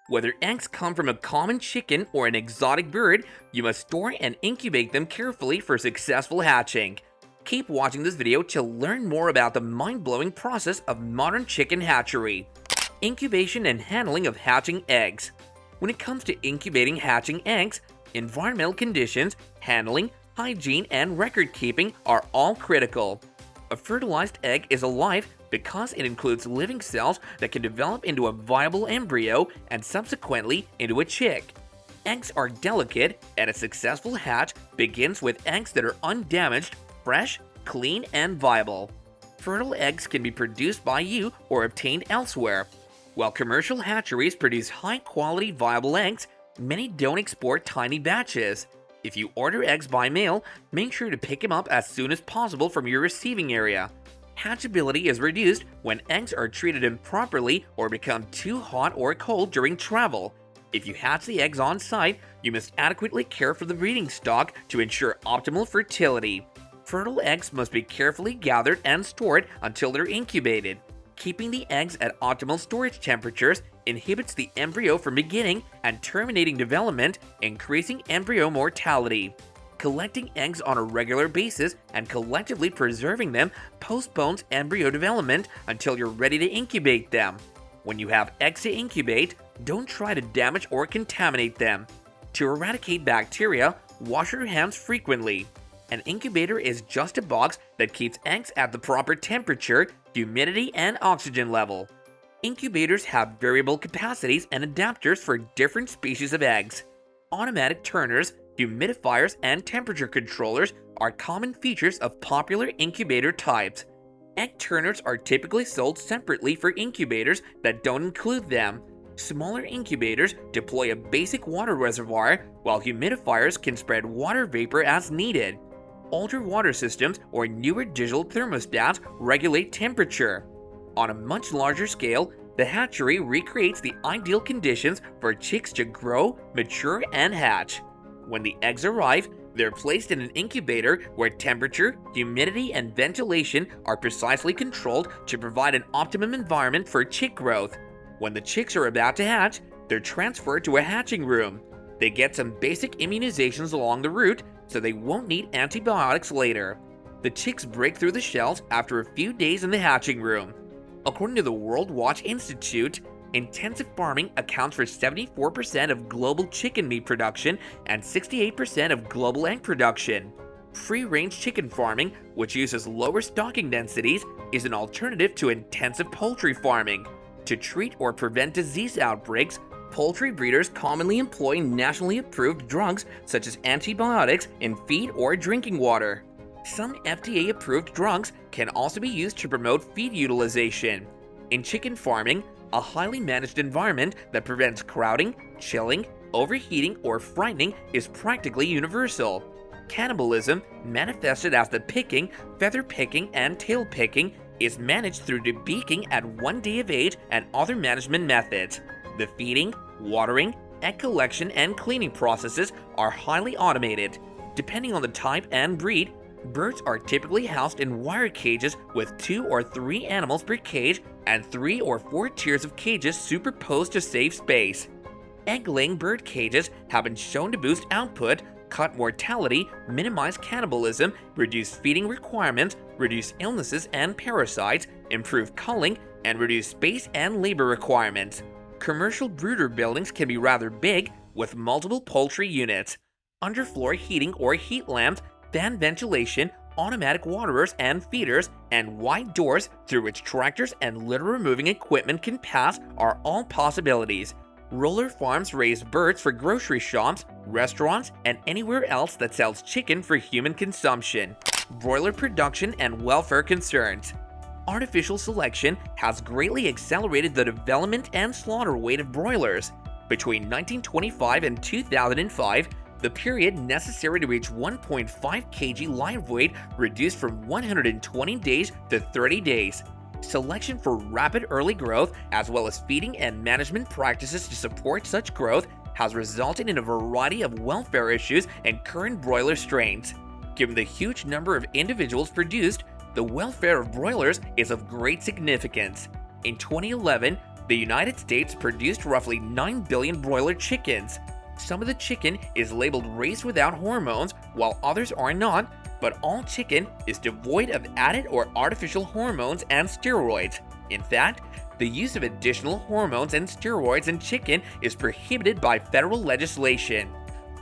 Whether eggs come from a common chicken or an exotic bird, you must store and incubate them carefully for successful hatching. Keep watching this video to learn more about the mind-blowing process of modern chicken hatchery. Incubation and handling of hatching eggs. When it comes to incubating hatching eggs, environmental conditions, handling, hygiene, and record keeping are all critical. A fertilized egg is alive because it includes living cells that can develop into a viable embryo and subsequently into a chick. Eggs are delicate, and a successful hatch begins with eggs that are undamaged, fresh, clean, and viable. Fertile eggs can be produced by you or obtained elsewhere. While commercial hatcheries produce high-quality viable eggs, many don't export tiny batches. If you order eggs by mail, make sure to pick them up as soon as possible from your receiving area. Hatchability is reduced when eggs are treated improperly or become too hot or cold during travel. If you hatch the eggs on site, you must adequately care for the breeding stock to ensure optimal fertility. Fertile eggs must be carefully gathered and stored until they're incubated. Keeping the eggs at optimal storage temperatures inhibits the embryo from beginning and terminating development, increasing embryo mortality. Collecting eggs on a regular basis and collectively preserving them postpones embryo development until you're ready to incubate them. When you have eggs to incubate, don't try to damage or contaminate them. To eradicate bacteria, wash your hands frequently. An incubator is just a box that keeps eggs at the proper temperature, humidity, and oxygen level. Incubators have variable capacities and adapters for different species of eggs. Automatic turners, humidifiers, and temperature controllers are common features of popular incubator types. Egg turners are typically sold separately for incubators that don't include them. Smaller incubators deploy a basic water reservoir, while humidifiers can spread water vapor as needed. Older water systems or newer digital thermostats regulate temperature. On a much larger scale, the hatchery recreates the ideal conditions for chicks to grow, mature, and hatch. When the eggs arrive, they're placed in an incubator where temperature, humidity, and ventilation are precisely controlled to provide an optimum environment for chick growth. When the chicks are about to hatch, they're transferred to a hatching room. They get some basic immunizations along the route, so they won't need antibiotics later. The chicks break through the shells after a few days in the hatching room. According to the World Watch Institute, intensive farming accounts for 74% of global chicken meat production and 68% of global egg production. Free-range chicken farming, which uses lower stocking densities, is an alternative to intensive poultry farming. To treat or prevent disease outbreaks, poultry breeders commonly employ nationally approved drugs such as antibiotics in feed or drinking water. Some FDA-approved drugs can also be used to promote feed utilization. In chicken farming, a highly managed environment that prevents crowding, chilling, overheating, or frightening is practically universal. Cannibalism, manifested as the picking, feather picking, and tail picking, is managed through debeaking at 1 day of age and other management methods. The feeding, watering, egg collection, and cleaning processes are highly automated. Depending on the type and breed, birds are typically housed in wire cages with 2 or 3 animals per cage and 3 or 4 tiers of cages superposed to save space. Egg-laying bird cages have been shown to boost output, cut mortality, minimize cannibalism, reduce feeding requirements, reduce illnesses and parasites, improve culling, and reduce space and labor requirements. Commercial brooder buildings can be rather big, with multiple poultry units. Underfloor heating or heat lamps, fan ventilation, automatic waterers and feeders, and wide doors through which tractors and litter removing equipment can pass are all possibilities. Roller farms raise birds for grocery shops, restaurants, and anywhere else that sells chicken for human consumption. Broiler production and welfare concerns. Artificial selection has greatly accelerated the development and slaughter weight of broilers. Between 1925 and 2005, the period necessary to reach 1.5 kg live weight reduced from 120 days to 30 days. Selection for rapid early growth, as well as feeding and management practices to support such growth, has resulted in a variety of welfare issues in current broiler strains. Given the huge number of individuals produced, the welfare of broilers is of great significance. In 2011, The United States produced roughly 9 billion broiler chickens. Some of the chicken is labeled raised without hormones, while others are not, but all chicken is devoid of added or artificial hormones and steroids. In fact, the use of additional hormones and steroids in chicken is prohibited by federal legislation.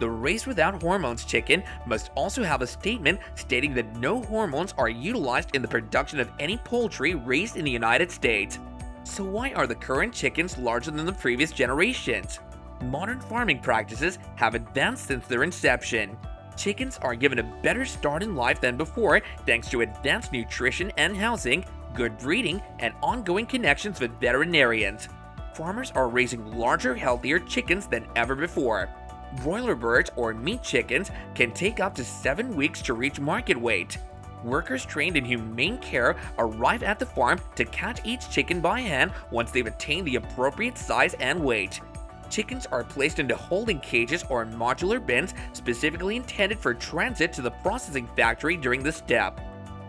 The raised without hormones chicken must also have a statement stating that no hormones are utilized in the production of any poultry raised in the United States. So why are the current chickens larger than the previous generations? Modern farming practices have advanced since their inception. Chickens are given a better start in life than before thanks to advanced nutrition and housing, good breeding, and ongoing connections with veterinarians. Farmers are raising larger, healthier chickens than ever before. Broiler birds or meat chickens can take up to 7 weeks to reach market weight. Workers trained in humane care arrive at the farm to catch each chicken by hand once they've attained the appropriate size and weight. Chickens are placed into holding cages or modular bins specifically intended for transit to the processing factory during this step.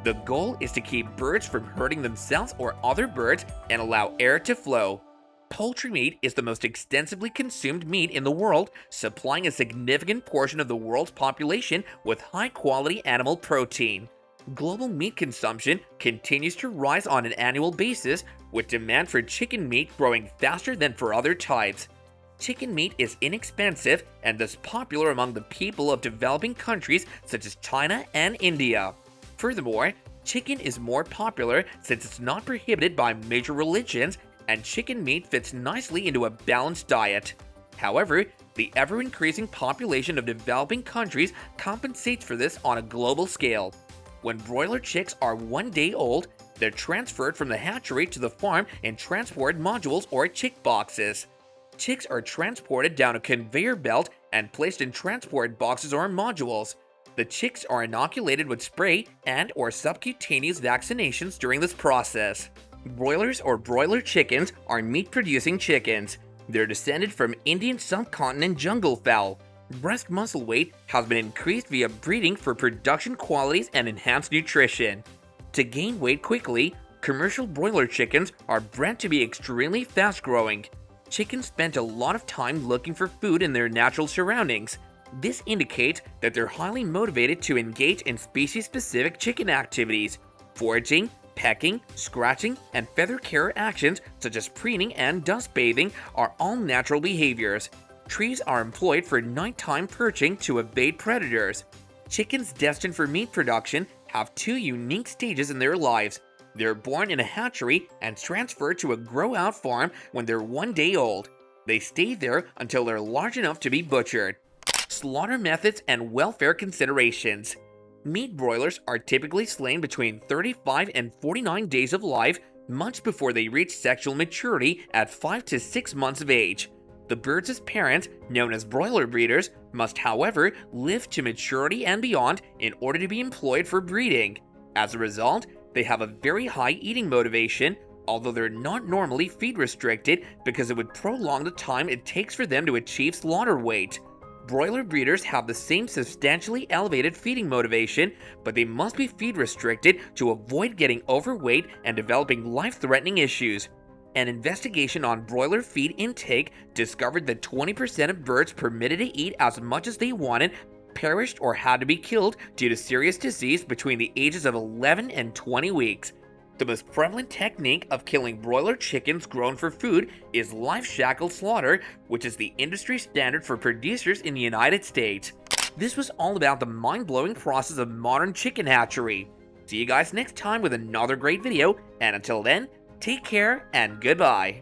The goal is to keep birds from hurting themselves or other birds and allow air to flow. Poultry meat is the most extensively consumed meat in the world, supplying a significant portion of the world's population with high-quality animal protein. Global meat consumption continues to rise on an annual basis, with demand for chicken meat growing faster than for other types. Chicken meat is inexpensive and thus popular among the people of developing countries such as China and India. Furthermore, chicken is more popular since it's not prohibited by major religions, and chicken meat fits nicely into a balanced diet. However, the ever-increasing population of developing countries compensates for this on a global scale. When broiler chicks are 1 day old, they're transferred from the hatchery to the farm in transport modules or chick boxes. Chicks are transported down a conveyor belt and placed in transport boxes or modules. The chicks are inoculated with spray and/or subcutaneous vaccinations during this process. Broilers or broiler chickens are meat-producing chickens. They're descended from Indian subcontinent jungle fowl. Breast muscle weight has been increased via breeding for production qualities and enhanced nutrition. To gain weight quickly, commercial broiler chickens are bred to be extremely fast-growing. Chickens spend a lot of time looking for food in their natural surroundings. This indicates that they're highly motivated to engage in species-specific chicken activities. Foraging, pecking, scratching, and feather care actions such as preening and dust bathing are all natural behaviors. Trees are employed for nighttime perching to evade predators. Chickens destined for meat production have 2 unique stages in their lives. They're born in a hatchery and transferred to a grow-out farm when they're 1 day old. They stay there until they're large enough to be butchered. Slaughter methods and welfare considerations. Meat broilers are typically slain between 35 and 49 days of life, much before they reach sexual maturity at 5 to 6 months of age. The birds' parents, known as broiler breeders, must however live to maturity and beyond in order to be employed for breeding. As a result, they have a very high eating motivation, although they're not normally feed restricted because it would prolong the time it takes for them to achieve slaughter weight. Broiler breeders have the same substantially elevated feeding motivation, but they must be feed restricted to avoid getting overweight and developing life-threatening issues. An investigation on broiler feed intake discovered that 20% of birds permitted to eat as much as they wanted perished or had to be killed due to serious disease between the ages of 11 and 20 weeks. The most prevalent technique of killing broiler chickens grown for food is live shackle slaughter, which is the industry standard for producers in the United States. This was all about the mind-blowing process of modern chicken hatchery. See you guys next time with another great video, and until then, take care and goodbye.